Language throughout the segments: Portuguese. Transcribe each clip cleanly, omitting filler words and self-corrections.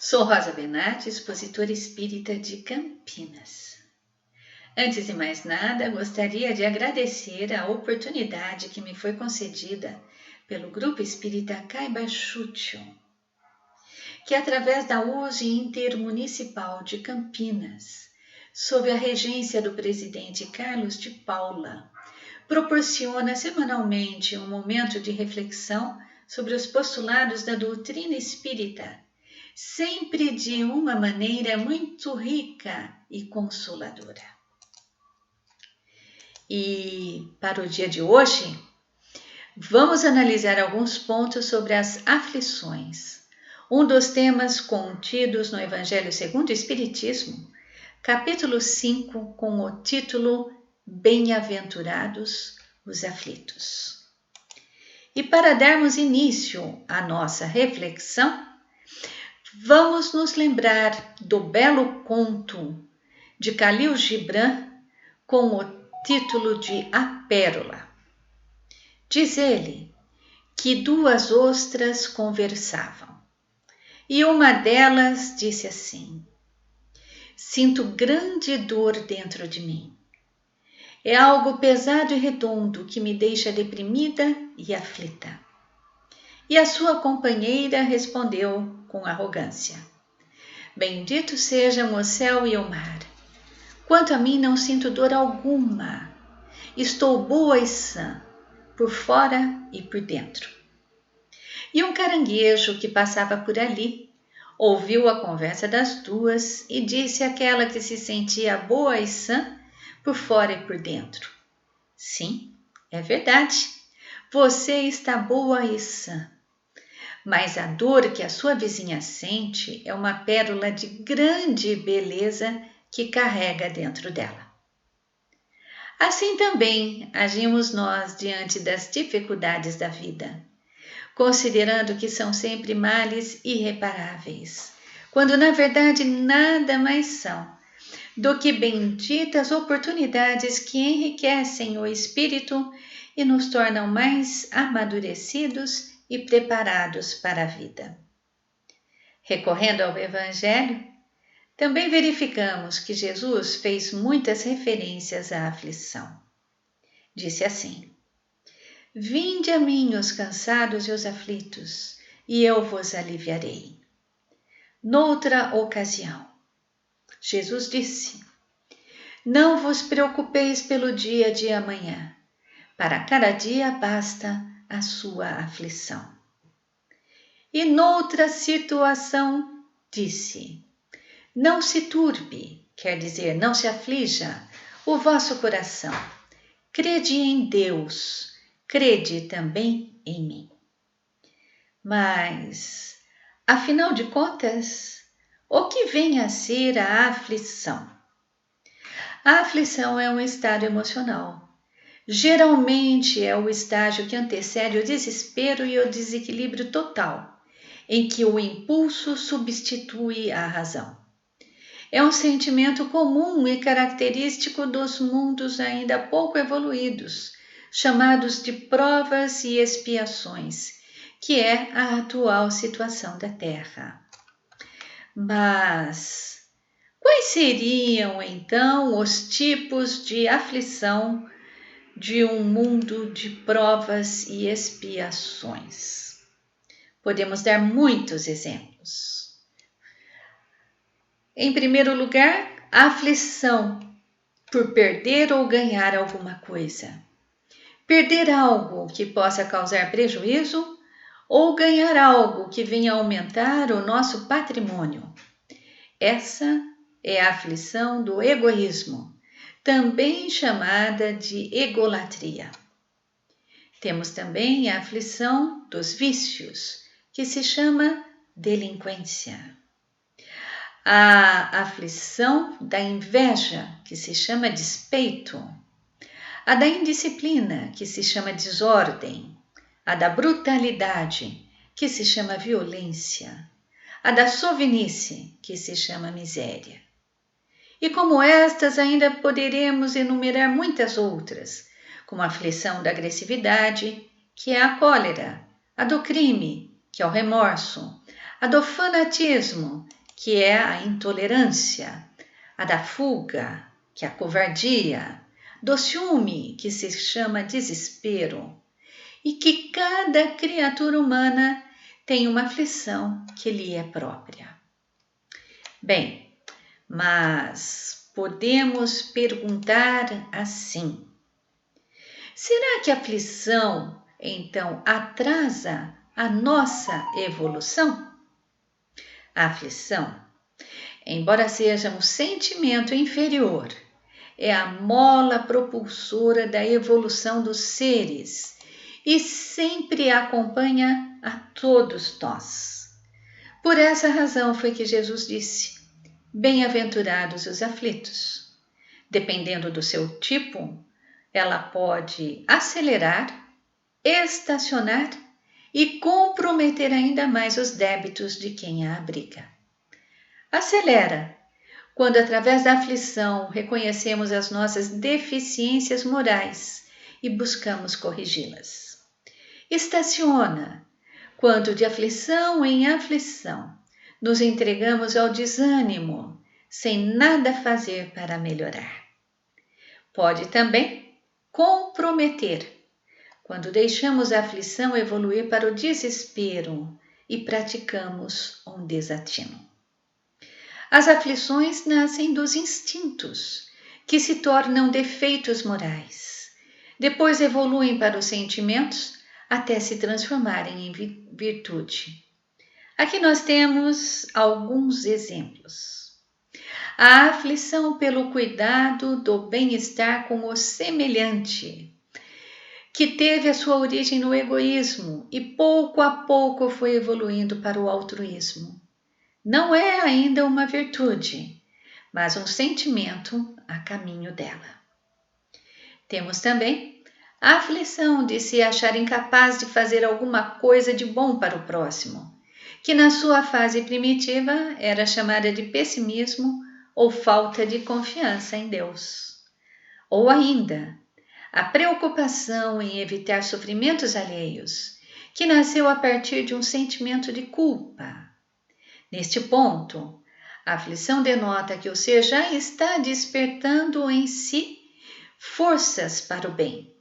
Sou Rosa Benatti, expositora espírita de Campinas. Antes de mais nada, gostaria de agradecer a oportunidade que me foi concedida pelo Grupo Espírita Caiba Chútil, que através da USE Intermunicipal de Campinas, sob a regência do presidente Carlos de Paula, proporciona semanalmente um momento de reflexão sobre os postulados da doutrina espírita, sempre de uma maneira muito rica e consoladora. E para o dia de hoje, vamos analisar alguns pontos sobre as aflições, um dos temas contidos no Evangelho segundo o Espiritismo, capítulo 5, com o título Bem-aventurados os aflitos. E para darmos início à nossa reflexão, vamos nos lembrar do belo conto de Khalil Gibran com o título de A Pérola. Diz ele que duas ostras conversavam e uma delas disse assim: sinto grande dor dentro de mim. É algo pesado e redondo que me deixa deprimida e aflita. E a sua companheira respondeu com arrogância: bendito sejam o céu e o mar. Quanto a mim, não sinto dor alguma. Estou boa e sã, por fora e por dentro. E um caranguejo que passava por ali ouviu a conversa das duas e disse àquela que se sentia boa e sã, por fora e por dentro: sim, é verdade, você está boa e sã. Mas a dor que a sua vizinha sente é uma pérola de grande beleza que carrega dentro dela. Assim também agimos nós diante das dificuldades da vida, considerando que são sempre males irreparáveis, quando na verdade nada mais são do que benditas oportunidades que enriquecem o espírito e nos tornam mais amadurecidos e preparados para a vida. Recorrendo ao Evangelho, também verificamos que Jesus fez muitas referências à aflição. Disse assim: vinde a mim os cansados e os aflitos, e eu vos aliviarei. Noutra ocasião, Jesus disse: não vos preocupeis pelo dia de amanhã, para cada dia basta a sua aflição. E noutra situação disse: não se turbe, quer dizer, não se aflija, o vosso coração. Crede em Deus, crede também em mim. Mas, afinal de contas, o que vem a ser a aflição? A aflição é um estado emocional. Geralmente é o estágio que antecede o desespero e o desequilíbrio total, em que o impulso substitui a razão. É um sentimento comum e característico dos mundos ainda pouco evoluídos, chamados de provas e expiações, que é a atual situação da Terra. Mas quais seriam então os tipos de aflição de um mundo de provas e expiações? Podemos dar muitos exemplos. Em primeiro lugar, a aflição por perder ou ganhar alguma coisa. Perder algo que possa causar prejuízo ou ganhar algo que venha aumentar o nosso patrimônio. Essa é a aflição do egoísmo, também chamada de egolatria. Temos também a aflição dos vícios, que se chama delinquência. A aflição da inveja, que se chama despeito. A da indisciplina, que se chama desordem. A da brutalidade, que se chama violência. A da sovinice, que se chama miséria. E como estas, ainda poderemos enumerar muitas outras, como a aflição da agressividade, que é a cólera, a do crime, que é o remorso, a do fanatismo, que é a intolerância, a da fuga, que é a covardia, do ciúme, que se chama desespero, e que cada criatura humana tem uma aflição que lhe é própria. Bem, mas podemos perguntar assim: será que a aflição, então, atrasa a nossa evolução? A aflição, embora seja um sentimento inferior, é a mola propulsora da evolução dos seres e sempre acompanha a todos nós. Por essa razão foi que Jesus disse: bem-aventurados os aflitos. Dependendo do seu tipo, ela pode acelerar, estacionar e comprometer ainda mais os débitos de quem a abriga. Acelera, quando através da aflição reconhecemos as nossas deficiências morais e buscamos corrigi-las. Estaciona, quando de aflição em aflição nos entregamos ao desânimo, sem nada fazer para melhorar. Pode também comprometer, quando deixamos a aflição evoluir para o desespero e praticamos um desatino. As aflições nascem dos instintos, que se tornam defeitos morais. Depois evoluem para os sentimentos até se transformarem em virtude. Aqui nós temos alguns exemplos. A aflição pelo cuidado do bem-estar com o semelhante, que teve a sua origem no egoísmo e pouco a pouco foi evoluindo para o altruísmo. Não é ainda uma virtude, mas um sentimento a caminho dela. Temos também a aflição de se achar incapaz de fazer alguma coisa de bom para o próximo, que na sua fase primitiva era chamada de pessimismo ou falta de confiança em Deus. Ou ainda, a preocupação em evitar sofrimentos alheios, que nasceu a partir de um sentimento de culpa. Neste ponto, a aflição denota que o ser já está despertando em si forças para o bem,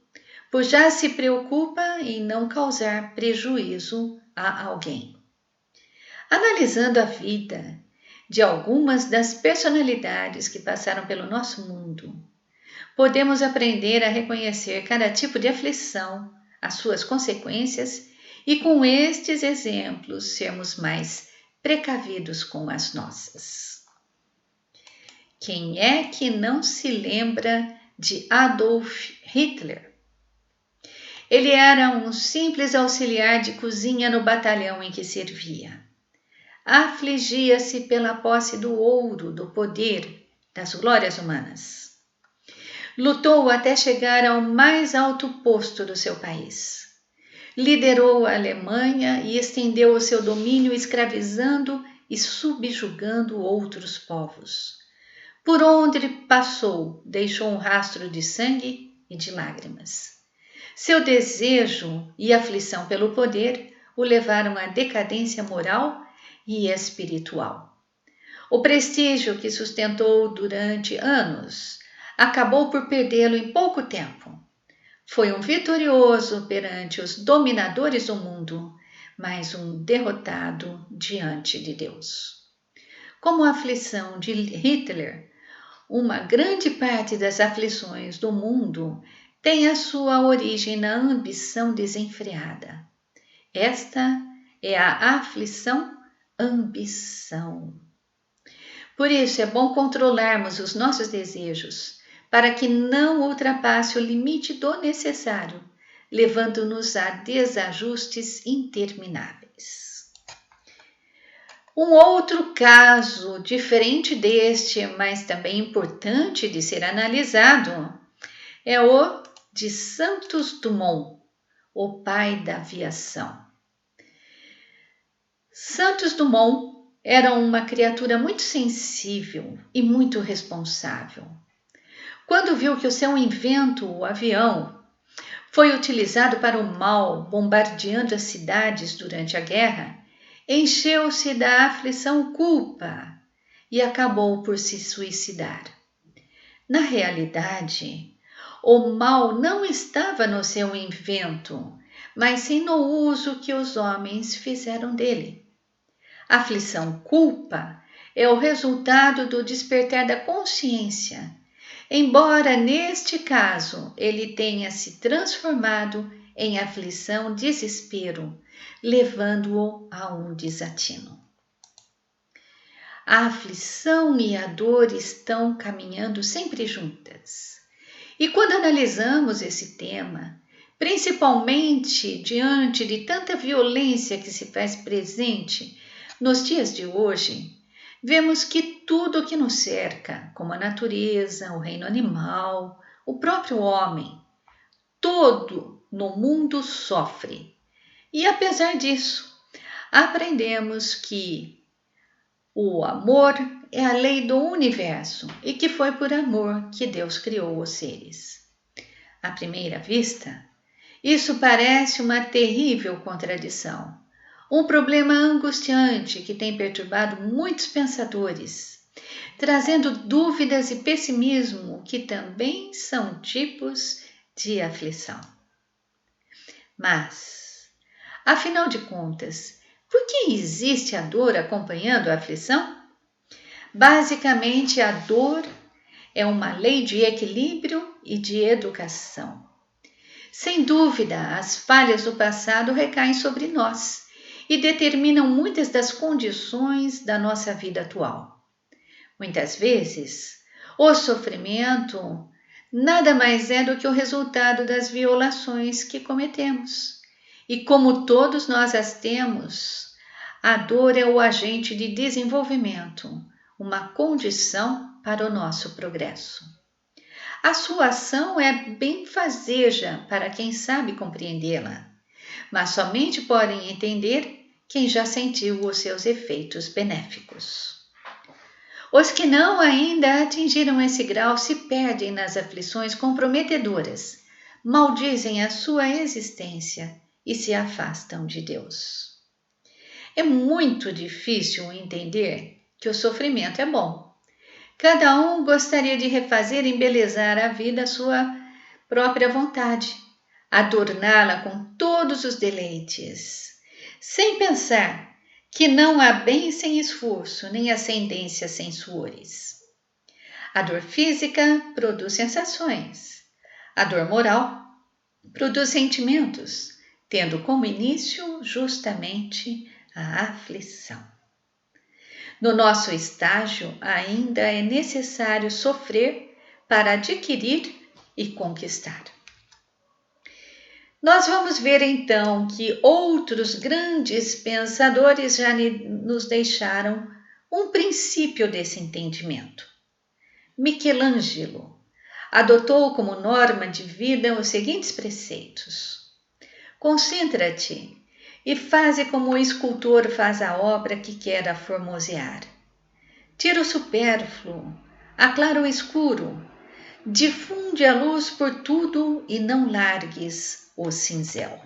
pois já se preocupa em não causar prejuízo a alguém. Analisando a vida de algumas das personalidades que passaram pelo nosso mundo, podemos aprender a reconhecer cada tipo de aflição, as suas consequências e, com estes exemplos, sermos mais precavidos com as nossas. Quem é que não se lembra de Adolf Hitler? Ele era um simples auxiliar de cozinha no batalhão em que servia. Afligia-se pela posse do ouro, do poder, das glórias humanas. Lutou até chegar ao mais alto posto do seu país. Liderou a Alemanha e estendeu o seu domínio escravizando e subjugando outros povos. Por onde ele passou, deixou um rastro de sangue e de lágrimas. Seu desejo e aflição pelo poder o levaram à decadência moral e espiritual. O prestígio que sustentou durante anos acabou por perdê-lo em pouco tempo. Foi um vitorioso perante os dominadores do mundo, mas um derrotado diante de Deus. Como a aflição de Hitler, uma grande parte das aflições do mundo tem a sua origem na ambição desenfreada. Esta é a aflição ambição. Por isso é bom controlarmos os nossos desejos, para que não ultrapasse o limite do necessário, levando-nos a desajustes intermináveis. Um outro caso, diferente deste, mas também importante de ser analisado, é o de Santos Dumont, o pai da aviação. Santos Dumont era uma criatura muito sensível e muito responsável. Quando viu que o seu invento, o avião, foi utilizado para o mal, bombardeando as cidades durante a guerra, encheu-se da aflição culpa e acabou por se suicidar. Na realidade, o mal não estava no seu invento, mas sim no uso que os homens fizeram dele. A aflição culpa é o resultado do despertar da consciência, embora neste caso ele tenha se transformado em aflição desespero, levando-o a um desatino. A aflição e a dor estão caminhando sempre juntas. E quando analisamos esse tema, principalmente diante de tanta violência que se faz presente nos dias de hoje, vemos que tudo que nos cerca, como a natureza, o reino animal, o próprio homem, todo no mundo sofre. E apesar disso, aprendemos que o amor é a lei do universo e que foi por amor que Deus criou os seres. À primeira vista, isso parece uma terrível contradição, um problema angustiante que tem perturbado muitos pensadores, trazendo dúvidas e pessimismo que também são tipos de aflição. Mas, afinal de contas, por que existe a dor acompanhando a aflição? Basicamente, a dor é uma lei de equilíbrio e de educação. Sem dúvida, as falhas do passado recaem sobre nós e determinam muitas das condições da nossa vida atual. Muitas vezes, o sofrimento nada mais é do que o resultado das violações que cometemos. E como todos nós as temos, a dor é o agente de desenvolvimento, uma condição para o nosso progresso. A sua ação é benfazeja para quem sabe compreendê-la, mas somente podem entender quem já sentiu os seus efeitos benéficos. Os que não ainda atingiram esse grau se perdem nas aflições comprometedoras, maldizem a sua existência e se afastam de Deus. É muito difícil entender que o sofrimento é bom. Cada um gostaria de refazer e embelezar a vida à sua própria vontade, adorná-la com todos os deleites, sem pensar que não há bem sem esforço, nem ascendência sem suores. A dor física produz sensações, a dor moral produz sentimentos, tendo como início justamente a aflição. No nosso estágio, ainda é necessário sofrer para adquirir e conquistar. Nós vamos ver então que outros grandes pensadores já nos deixaram um princípio desse entendimento. Michelangelo adotou como norma de vida os seguintes preceitos: concentra-te e faze como o escultor faz a obra que quer aformosear. Tira o supérfluo, aclara o escuro, difunde a luz por tudo e não largues o cinzel.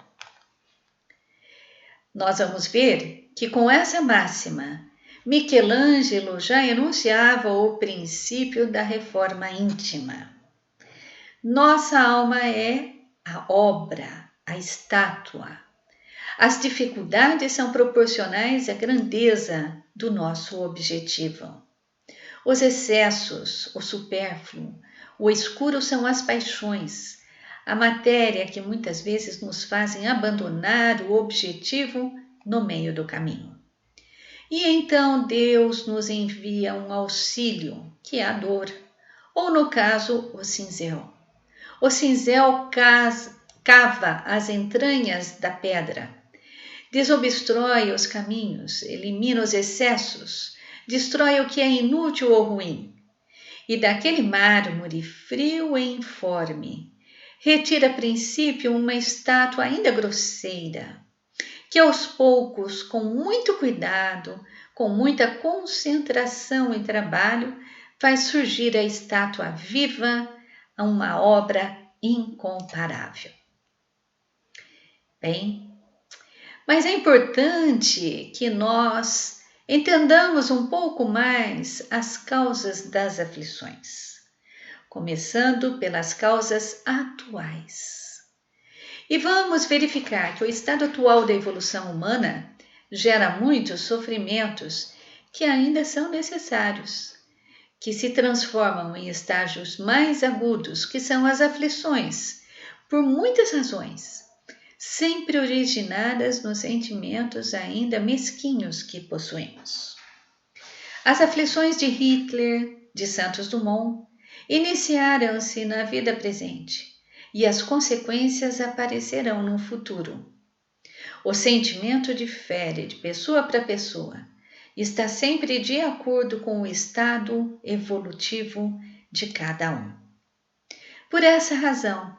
Nós vamos ver que com essa máxima, Michelangelo já enunciava o princípio da reforma íntima. Nossa alma é a obra, a estátua. As dificuldades são proporcionais à grandeza do nosso objetivo. Os excessos, o supérfluo, o escuro são as paixões, a matéria que muitas vezes nos fazem abandonar o objetivo no meio do caminho. E então Deus nos envia um auxílio, que é a dor, ou no caso, o cinzel. O cinzel cava as entranhas da pedra, desobstrói os caminhos, elimina os excessos, destrói o que é inútil ou ruim. E daquele mármore frio e informe, retira a princípio uma estátua ainda grosseira, que aos poucos, com muito cuidado, com muita concentração e trabalho, faz surgir a estátua viva, uma obra incomparável. Bem, Mas é importante que nós entendamos um pouco mais as causas das aflições, começando pelas causas atuais. E vamos verificar que o estado atual da evolução humana gera muitos sofrimentos que ainda são necessários, que se transformam em estágios mais agudos, que são as aflições, por muitas razões, sempre originadas nos sentimentos ainda mesquinhos que possuímos. As aflições de Hitler, de Santos Dumont, iniciaram-se na vida presente e as consequências aparecerão no futuro. O sentimento difere de pessoa para pessoa, está sempre de acordo com o estado evolutivo de cada um. Por essa razão,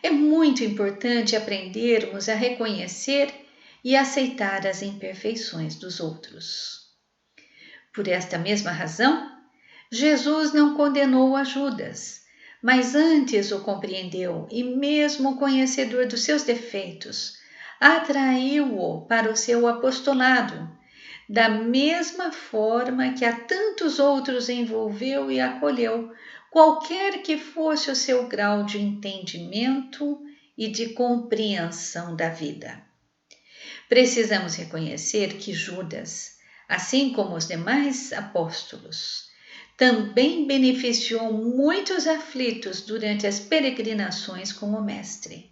é muito importante aprendermos a reconhecer e aceitar as imperfeições dos outros. Por esta mesma razão, Jesus não condenou a Judas, mas antes o compreendeu e, mesmo conhecedor dos seus defeitos, atraiu-o para o seu apostolado, da mesma forma que a tantos outros envolveu e acolheu, qualquer que fosse o seu grau de entendimento e de compreensão da vida. Precisamos reconhecer que Judas, assim como os demais apóstolos, também beneficiou muitos aflitos durante as peregrinações com o Mestre.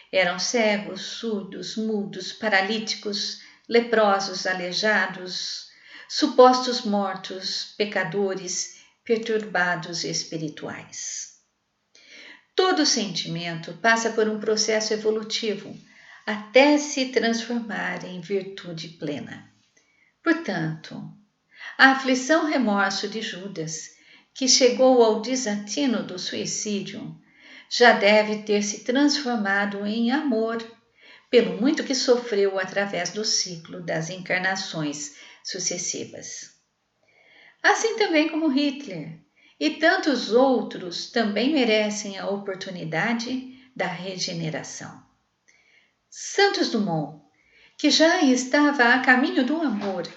Eram cegos, surdos, mudos, paralíticos, leprosos, aleijados, supostos mortos, pecadores, perturbados espirituais. Todo sentimento passa por um processo evolutivo até se transformar em virtude plena. Portanto, a aflição-remorso de Judas, que chegou ao desatino do suicídio, já deve ter se transformado em amor, pelo muito que sofreu através do ciclo das encarnações sucessivas. Assim também como Hitler e tantos outros também merecem a oportunidade da regeneração. Santos Dumont, que já estava a caminho do amor,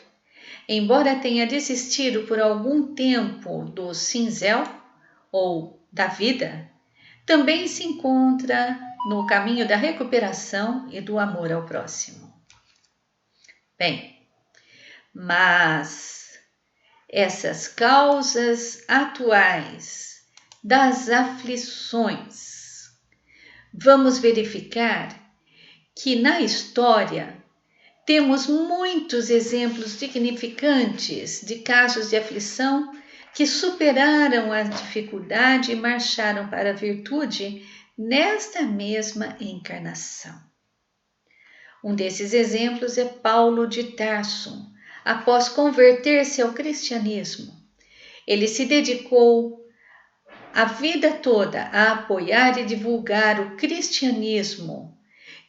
embora tenha desistido por algum tempo do cinzel ou da vida, também se encontra no caminho da recuperação e do amor ao próximo. Bem, mas essas causas atuais das aflições, vamos verificar que na história temos muitos exemplos significantes de casos de aflição que superaram a dificuldade e marcharam para a virtude nesta mesma encarnação. Um desses exemplos é Paulo de Tarso. Após converter-se ao cristianismo, ele se dedicou a vida toda a apoiar e divulgar o cristianismo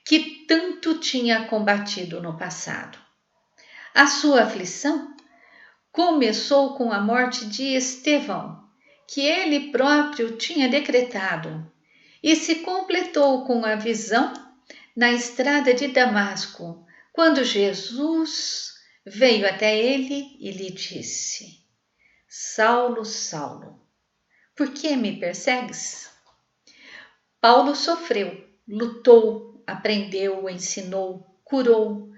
que tanto tinha combatido no passado. A sua aflição começou com a morte de Estevão, que ele próprio tinha decretado, e se completou com a visão na estrada de Damasco, quando Jesus veio até ele e lhe disse: Saulo, Saulo, por que me persegues? Paulo sofreu, lutou, aprendeu, ensinou, curou,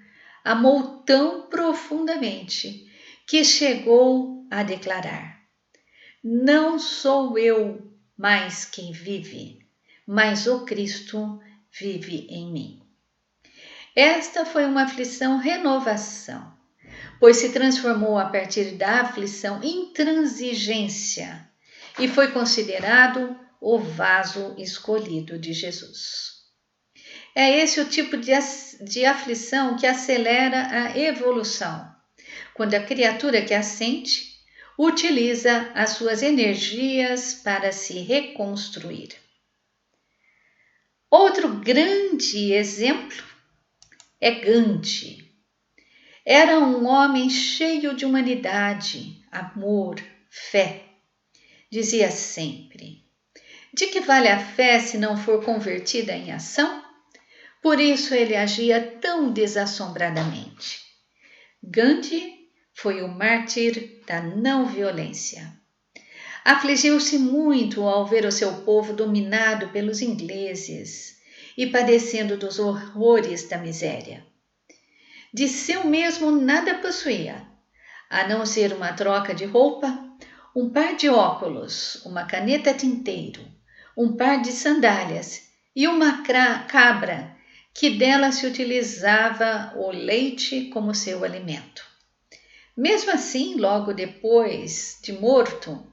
amou tão profundamente que chegou a declarar: não sou eu mais quem vive, mas o Cristo vive em mim. Esta foi uma aflição-renovação, pois se transformou a partir da aflição intransigência e foi considerado o vaso escolhido de Jesus. É esse o tipo de aflição que acelera a evolução, quando a criatura que a sente utiliza as suas energias para se reconstruir. Outro grande exemplo é Gandhi. Era um homem cheio de humanidade, amor, fé. Dizia sempre: de que vale a fé se não for convertida em ação? Por isso ele agia tão desassombradamente. Gandhi foi o mártir da não-violência. Afligiu-se muito ao ver o seu povo dominado pelos ingleses e padecendo dos horrores da miséria. De seu mesmo nada possuía, a não ser uma troca de roupa, um par de óculos, uma caneta tinteiro, um par de sandálias e uma cabra, que dela se utilizava o leite como seu alimento. Mesmo assim, logo depois de morto,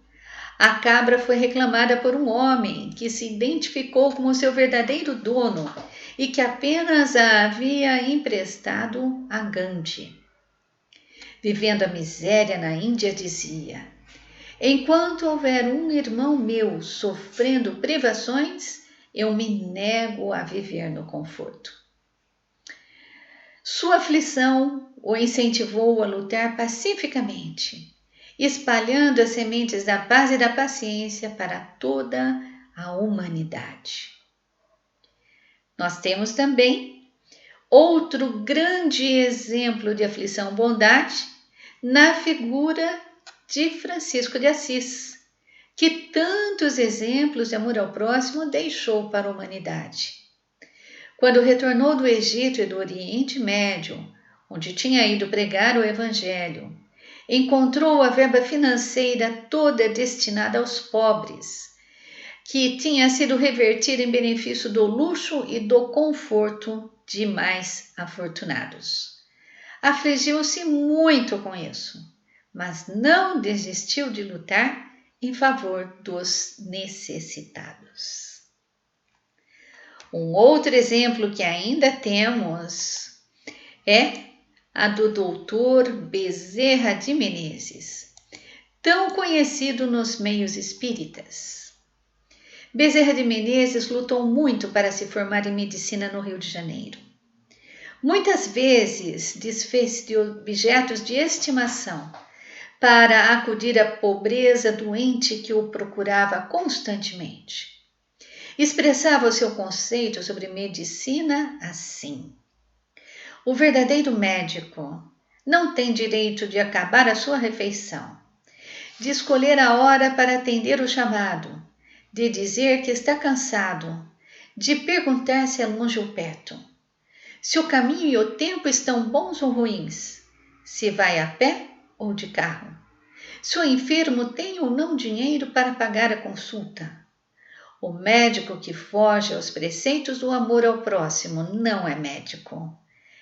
a cabra foi reclamada por um homem que se identificou como seu verdadeiro dono e que apenas a havia emprestado a Gandhi. Vivendo a miséria na Índia, dizia: enquanto houver um irmão meu sofrendo privações, eu me nego a viver no conforto. Sua aflição o incentivou a lutar pacificamente, espalhando as sementes da paz e da paciência para toda a humanidade. Nós temos também outro grande exemplo de aflição-bondade na figura de Francisco de Assis, que tantos exemplos de amor ao próximo deixou para a humanidade. Quando retornou do Egito e do Oriente Médio, onde tinha ido pregar o Evangelho, encontrou a verba financeira toda destinada aos pobres, que tinha sido revertida em benefício do luxo e do conforto de mais afortunados. Afligiu-se muito com isso, mas não desistiu de lutar em favor dos necessitados. Um outro exemplo que ainda temos é a do doutor Bezerra de Menezes, tão conhecido nos meios espíritas. Bezerra de Menezes lutou muito para se formar em medicina no Rio de Janeiro. Muitas vezes desfez-se de objetos de estimação para acudir à pobreza doente que o procurava constantemente. Expressava o seu conceito sobre medicina assim: o verdadeiro médico não tem direito de acabar a sua refeição, de escolher a hora para atender o chamado, de dizer que está cansado, de perguntar se é longe ou perto, se o caminho e o tempo estão bons ou ruins, se vai a pé ou de carro, se o enfermo tem ou não dinheiro para pagar a consulta. O médico que foge aos preceitos do amor ao próximo não é médico.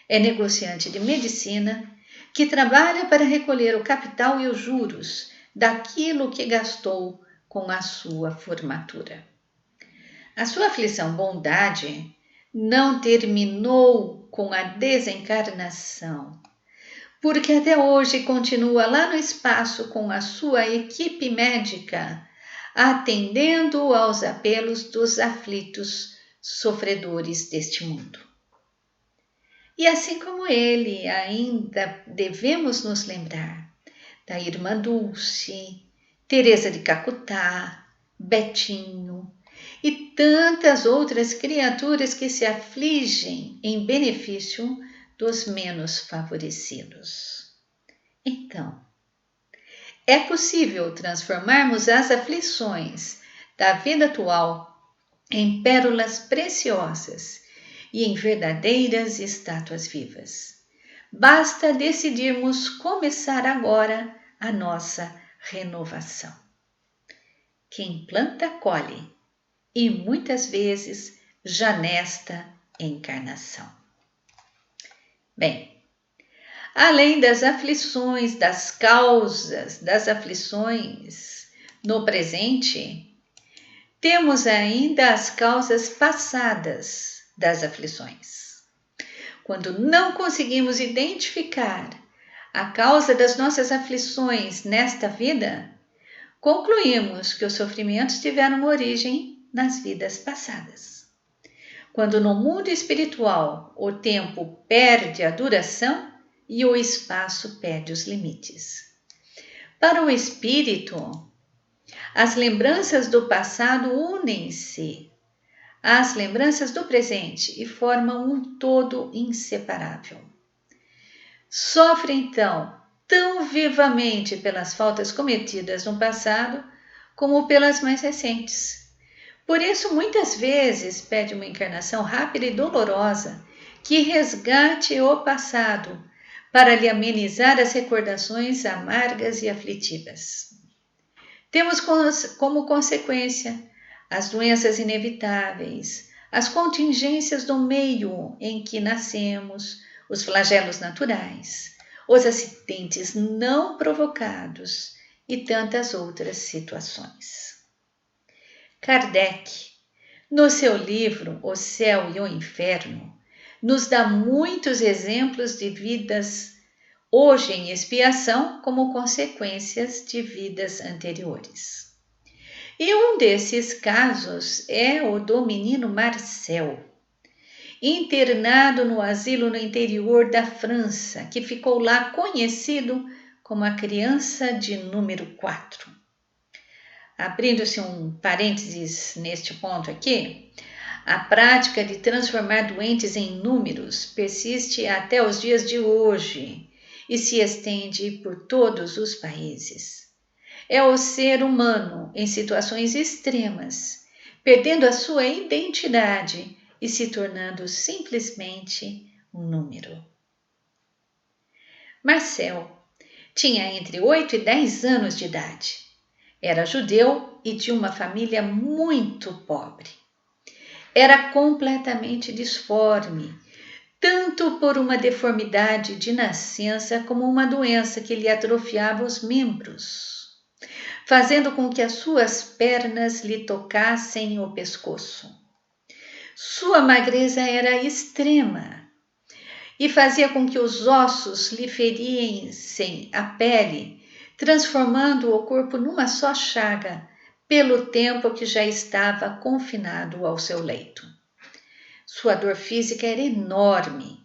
É negociante de medicina que trabalha para recolher o capital e os juros daquilo que gastou com a sua formatura. A sua aflição-bondade não terminou com a desencarnação, porque até hoje continua lá no espaço com a sua equipe médica, atendendo aos apelos dos aflitos sofredores deste mundo. E assim como ele, ainda devemos nos lembrar da irmã Dulce, Teresa de Calcutá, Betinho e tantas outras criaturas que se afligem em benefício dos menos favorecidos. Então, é possível transformarmos as aflições da vida atual em pérolas preciosas e em verdadeiras estátuas vivas. Basta decidirmos começar agora a nossa renovação. Quem planta, colhe, e muitas vezes já nesta encarnação. Bem, além das aflições, das causas das aflições no presente, temos ainda as causas passadas das aflições. Quando não conseguimos identificar a causa das nossas aflições nesta vida, concluímos que os sofrimentos tiveram origem nas vidas passadas. Quando no mundo espiritual o tempo perde a duração e o espaço perde os limites. Para o espírito, as lembranças do passado unem-se às lembranças do presente e formam um todo inseparável. Sofre, então, tão vivamente pelas faltas cometidas no passado como pelas mais recentes. Por isso, muitas vezes pede uma encarnação rápida e dolorosa que resgate o passado para lhe amenizar as recordações amargas e aflitivas. Temos como consequência as doenças inevitáveis, as contingências do meio em que nascemos, os flagelos naturais, os acidentes não provocados e tantas outras situações. Kardec, no seu livro O Céu e o Inferno, nos dá muitos exemplos de vidas hoje em expiação como consequências de vidas anteriores. E um desses casos é o do menino Marcel, internado no asilo no interior da França, que ficou lá conhecido como a criança de número 4. Abrindo-se um parênteses neste ponto aqui, a prática de transformar doentes em números persiste até os dias de hoje e se estende por todos os países. É o ser humano em situações extremas, perdendo a sua identidade e se tornando simplesmente um número. Marcel tinha entre 8 e 10 anos de idade. Era judeu e de uma família muito pobre. Era completamente disforme, tanto por uma deformidade de nascença como uma doença que lhe atrofiava os membros, fazendo com que as suas pernas lhe tocassem o pescoço. Sua magreza era extrema e fazia com que os ossos lhe ferissem a pele, transformando o corpo numa só chaga, pelo tempo que já estava confinado ao seu leito. Sua dor física era enorme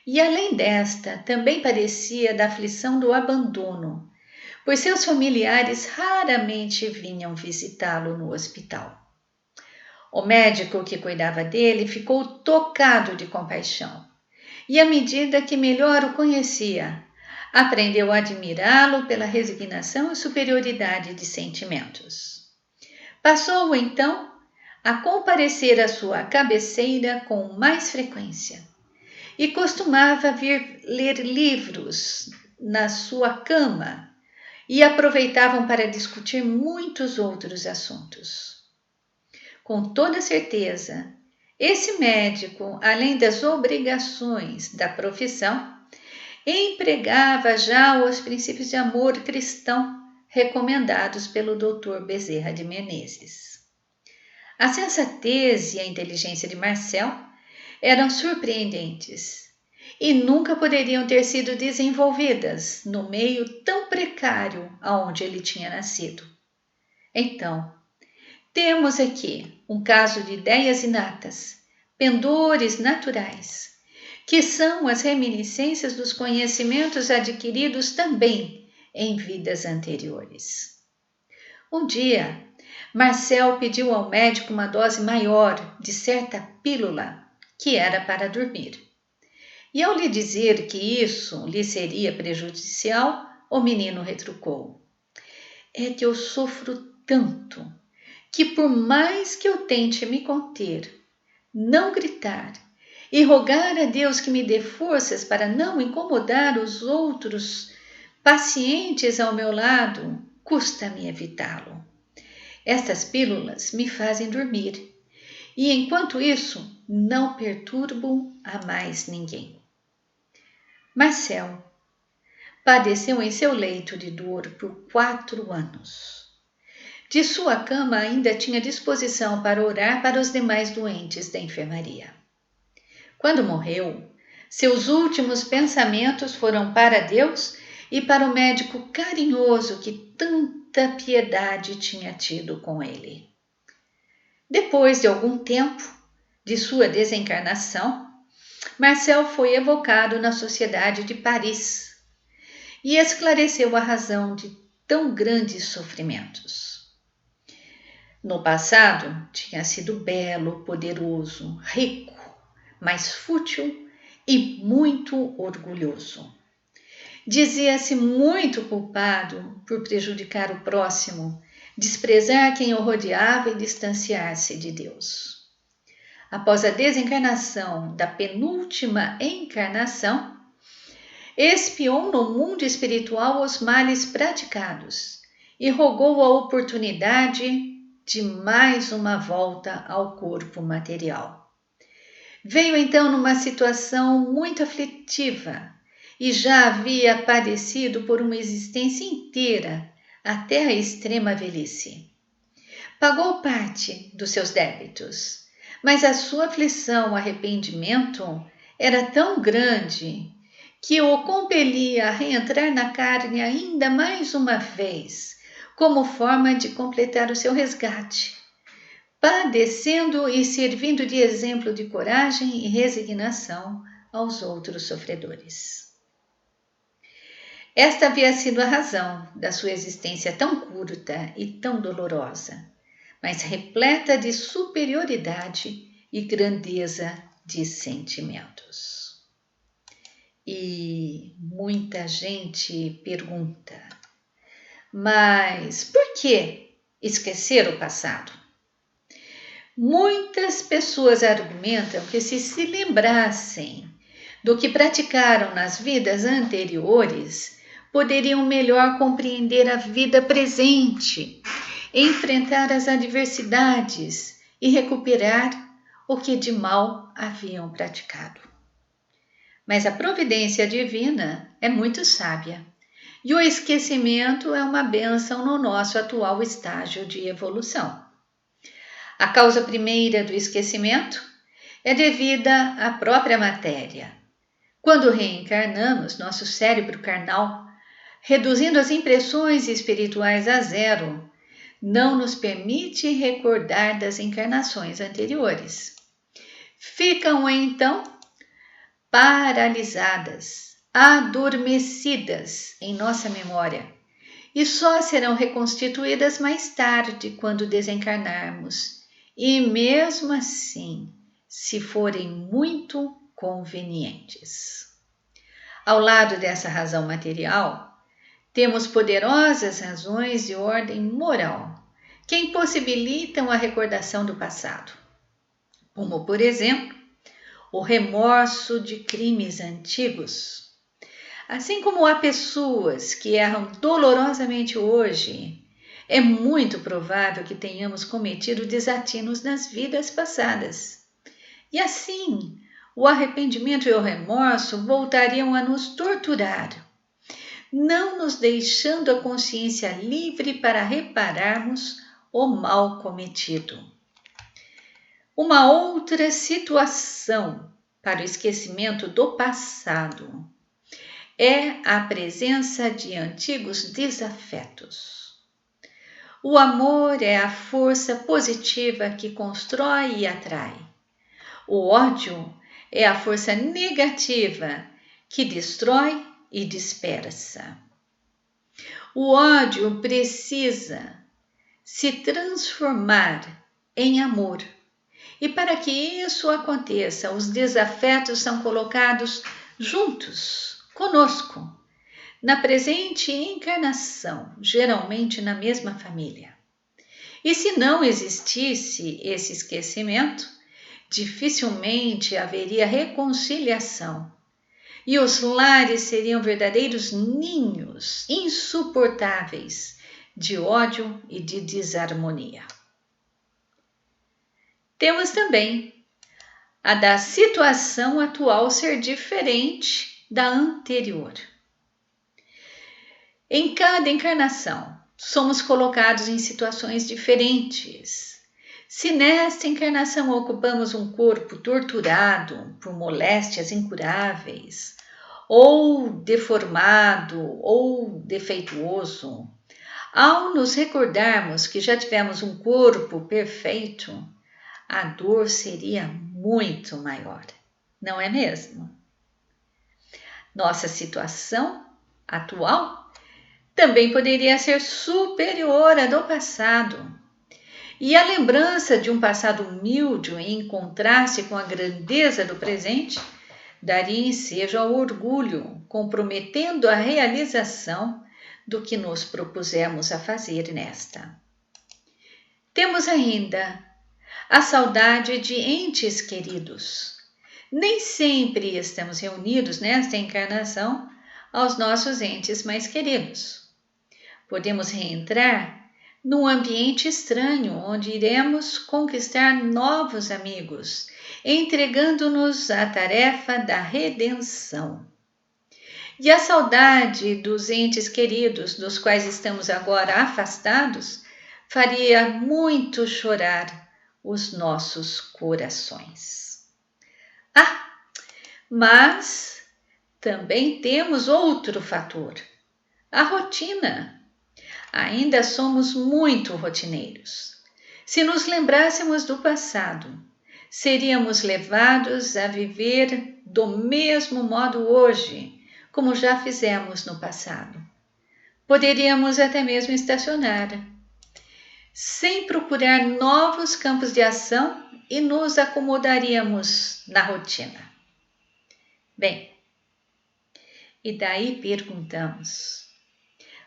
e, além desta, também padecia da aflição do abandono, pois seus familiares raramente vinham visitá-lo no hospital. O médico que cuidava dele ficou tocado de compaixão e, à medida que melhor o conhecia, aprendeu a admirá-lo pela resignação e superioridade de sentimentos. Passou, então, a comparecer à sua cabeceira com mais frequência e costumava vir ler livros na sua cama e aproveitavam para discutir muitos outros assuntos. Com toda certeza, esse médico, além das obrigações da profissão, empregava já os princípios de amor cristão recomendados pelo Dr. Bezerra de Menezes. A sensatez e a inteligência de Marcel eram surpreendentes e nunca poderiam ter sido desenvolvidas no meio tão precário aonde ele tinha nascido. Então, temos aqui um caso de ideias inatas, pendores naturais, que são as reminiscências dos conhecimentos adquiridos também em vidas anteriores. Um dia, Marcel pediu ao médico uma dose maior de certa pílula que era para dormir. E ao lhe dizer que isso lhe seria prejudicial, o menino retrucou: "É que eu sofro tanto que, por mais que eu tente me conter, não gritar e rogar a Deus que me dê forças para não incomodar os outros pacientes ao meu lado, custa-me evitá-lo. Estas pílulas me fazem dormir e, enquanto isso, não perturbo a mais ninguém." Marcel padeceu em seu leito de dor por 4 anos. De sua cama ainda tinha disposição para orar para os demais doentes da enfermaria. Quando morreu, seus últimos pensamentos foram para Deus e para o médico carinhoso que tanta piedade tinha tido com ele. Depois de algum tempo de sua desencarnação, Marcel foi evocado na Sociedade de Paris e esclareceu a razão de tão grandes sofrimentos. No passado, tinha sido belo, poderoso, rico, mas fútil e muito orgulhoso. Dizia-se muito culpado por prejudicar o próximo, desprezar quem o rodeava e distanciar-se de Deus. Após a desencarnação da penúltima encarnação, expiou no mundo espiritual os males praticados e rogou a oportunidade de mais uma volta ao corpo material. Veio então numa situação muito aflitiva e já havia padecido por uma existência inteira até a extrema velhice. Pagou parte dos seus débitos, mas a sua aflição, arrependimento, era tão grande que o compelia a reentrar na carne ainda mais uma vez, como forma de completar o seu resgate, padecendo e servindo de exemplo de coragem e resignação aos outros sofredores. Esta havia sido a razão da sua existência tão curta e tão dolorosa, mas repleta de superioridade e grandeza de sentimentos. E muita gente pergunta: mas por que esquecer o passado? Muitas pessoas argumentam que se lembrassem do que praticaram nas vidas anteriores, poderiam melhor compreender a vida presente, enfrentar as adversidades e recuperar o que de mal haviam praticado. Mas a providência divina é muito sábia e o esquecimento é uma bênção no nosso atual estágio de evolução. A causa primeira do esquecimento é devida à própria matéria. Quando reencarnamos, nosso cérebro carnal, reduzindo as impressões espirituais a zero, não nos permite recordar das encarnações anteriores. Ficam então paralisadas, adormecidas em nossa memória e só serão reconstituídas mais tarde quando desencarnarmos, e mesmo assim, se forem muito convenientes. Ao lado dessa razão material, temos poderosas razões de ordem moral que impossibilitam a recordação do passado, como, por exemplo, o remorso de crimes antigos. Assim como há pessoas que erram dolorosamente hoje, é muito provável que tenhamos cometido desatinos nas vidas passadas. E assim, o arrependimento e o remorso voltariam a nos torturar, não nos deixando a consciência livre para repararmos o mal cometido. Uma outra situação para o esquecimento do passado é a presença de antigos desafetos. O amor é a força positiva que constrói e atrai. O ódio é a força negativa que destrói e dispersa. O ódio precisa se transformar em amor. E para que isso aconteça, os desafetos são colocados juntos, conosco, na presente encarnação, geralmente na mesma família. E se não existisse esse esquecimento, dificilmente haveria reconciliação. E os lares seriam verdadeiros ninhos insuportáveis de ódio e de desarmonia. Temos também a da situação atual ser diferente da anterior. Em cada encarnação, somos colocados em situações diferentes. Se nesta encarnação ocupamos um corpo torturado por moléstias incuráveis, ou deformado ou defeituoso, ao nos recordarmos que já tivemos um corpo perfeito, a dor seria muito maior, não é mesmo? Nossa situação atual também poderia ser superior à do passado. E a lembrança de um passado humilde em contraste com a grandeza do presente daria ensejo ao orgulho, comprometendo a realização do que nos propusemos a fazer nesta. Temos ainda a saudade de entes queridos. Nem sempre estamos reunidos nesta encarnação aos nossos entes mais queridos. Podemos reentrar num ambiente estranho, onde iremos conquistar novos amigos, entregando-nos a tarefa da redenção. E a saudade dos entes queridos, dos quais estamos agora afastados, faria muito chorar os nossos corações. Mas também temos outro fator, a rotina. Ainda somos muito rotineiros. Se nos lembrássemos do passado, seríamos levados a viver do mesmo modo hoje, como já fizemos no passado. Poderíamos até mesmo estacionar, sem procurar novos campos de ação, e nos acomodaríamos na rotina. Bem, e daí perguntamos,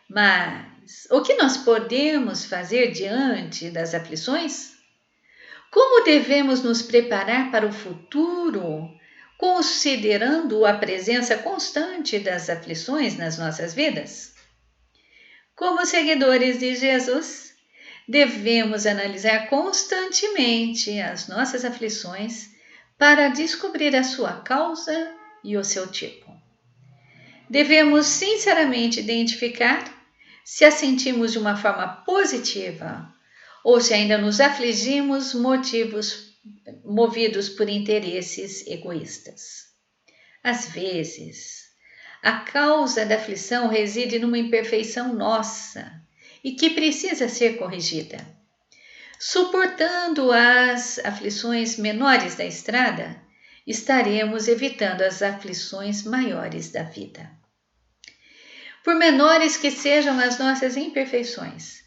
mas o que nós podemos fazer diante das aflições? Como devemos nos preparar para o futuro, considerando a presença constante das aflições nas nossas vidas? Como seguidores de Jesus, devemos analisar constantemente as nossas aflições para descobrir a sua causa e o seu tipo. Devemos sinceramente identificar se a sentimos de uma forma positiva ou se ainda nos afligimos movidos por interesses egoístas. Às vezes, a causa da aflição reside numa imperfeição nossa e que precisa ser corrigida. Suportando as aflições menores da estrada, estaremos evitando as aflições maiores da vida. Por menores que sejam as nossas imperfeições,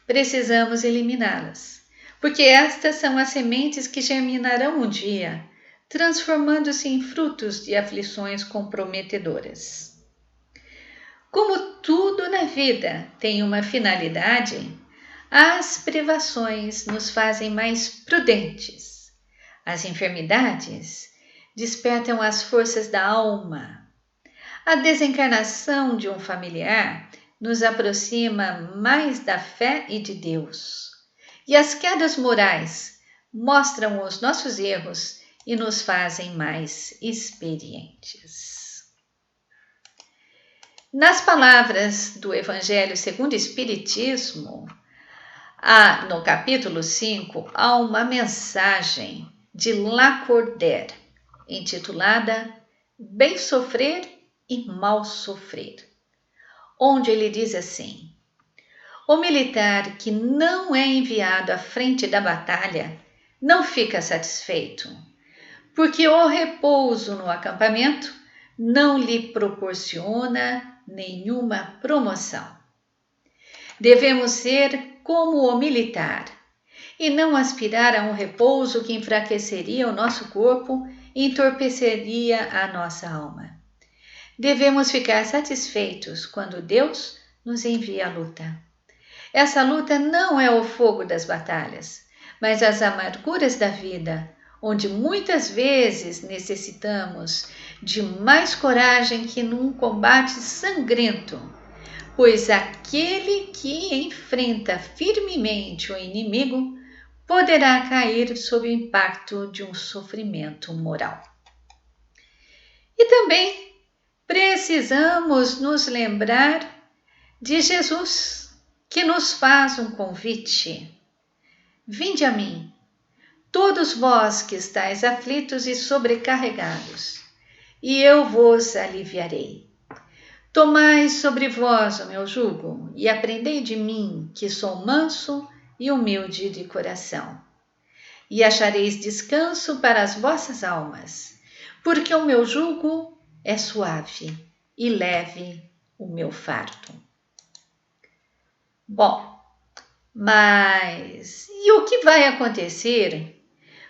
precisamos eliminá-las, porque estas são as sementes que germinarão um dia, transformando-se em frutos de aflições comprometedoras. Como tudo na vida tem uma finalidade, as privações nos fazem mais prudentes. As enfermidades despertam as forças da alma. A desencarnação de um familiar nos aproxima mais da fé e de Deus. E as quedas morais mostram os nossos erros e nos fazem mais experientes. Nas palavras do Evangelho segundo o Espiritismo, no capítulo 5, há uma mensagem de Lacordaire, intitulada Bem Sofrer e Mal Sofrer, onde ele diz assim: o militar que não é enviado à frente da batalha não fica satisfeito, porque o repouso no acampamento não lhe proporciona nenhuma promoção. Devemos ser como o militar e não aspirar a um repouso que enfraqueceria o nosso corpo e entorpeceria a nossa alma. Devemos ficar satisfeitos quando Deus nos envia a luta. Essa luta não é o fogo das batalhas, mas as amarguras da vida, onde muitas vezes necessitamos de mais coragem que num combate sangrento, pois aquele que enfrenta firmemente o inimigo poderá cair sob o impacto de um sofrimento moral. E também precisamos nos lembrar de Jesus, que nos faz um convite: vinde a mim, todos vós que estáis aflitos e sobrecarregados, e eu vos aliviarei. Tomai sobre vós o meu jugo e aprendei de mim, que sou manso e humilde de coração. E achareis descanso para as vossas almas, porque o meu jugo é suave e leve o meu fardo. Bom, mas e o o que vai acontecer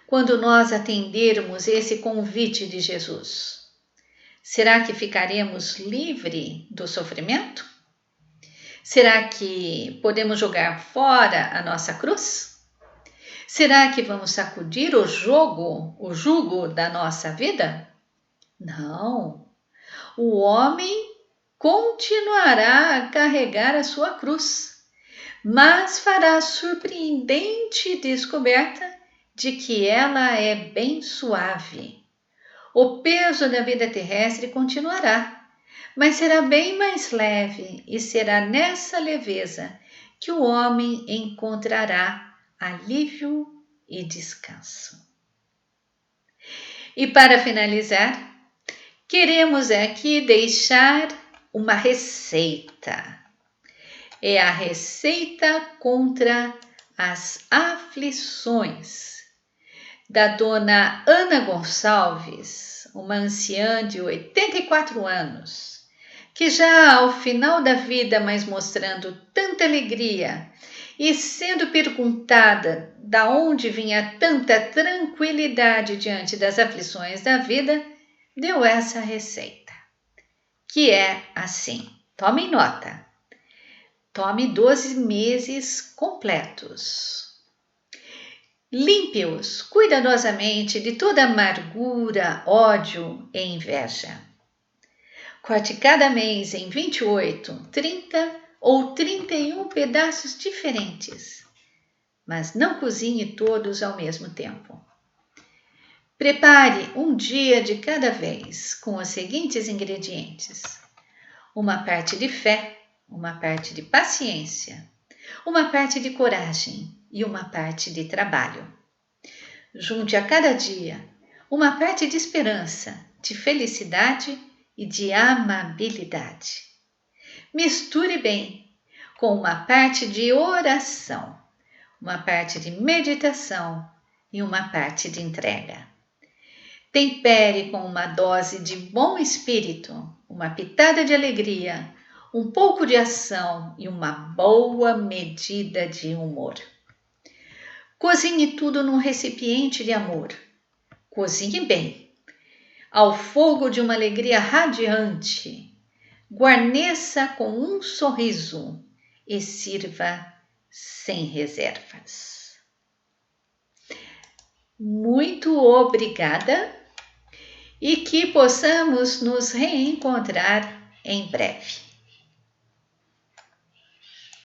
quando nós atendermos esse convite de Jesus? Será que ficaremos livres do sofrimento? Será que podemos jogar fora a nossa cruz? Será que vamos sacudir o jugo da nossa vida? Não. O homem continuará a carregar a sua cruz, mas fará a surpreendente descoberta de que ela é bem suave. O peso da vida terrestre continuará, mas será bem mais leve, e será nessa leveza que o homem encontrará alívio e descanso. E para finalizar, queremos aqui deixar uma receita. É a receita contra as aflições da dona Ana Gonçalves, uma anciã de 84 anos, que já ao final da vida, mas mostrando tanta alegria e sendo perguntada de onde vinha tanta tranquilidade diante das aflições da vida, deu essa receita, que é assim, tome nota, tome 12 meses completos. Limpe-os cuidadosamente de toda amargura, ódio e inveja. Corte cada mês em 28, 30 ou 31 pedaços diferentes, mas não cozinhe todos ao mesmo tempo. Prepare um dia de cada vez com os seguintes ingredientes: uma parte de fé, uma parte de paciência, uma parte de coragem e uma parte de trabalho. Junte a cada dia uma parte de esperança, de felicidade e de amabilidade. Misture bem com uma parte de oração, uma parte de meditação e uma parte de entrega. Tempere com uma dose de bom espírito, uma pitada de alegria, um pouco de ação e uma boa medida de humor. Cozinhe tudo num recipiente de amor. Cozinhe bem, ao fogo de uma alegria radiante. Guarneça com um sorriso e sirva sem reservas. Muito obrigada e que possamos nos reencontrar em breve.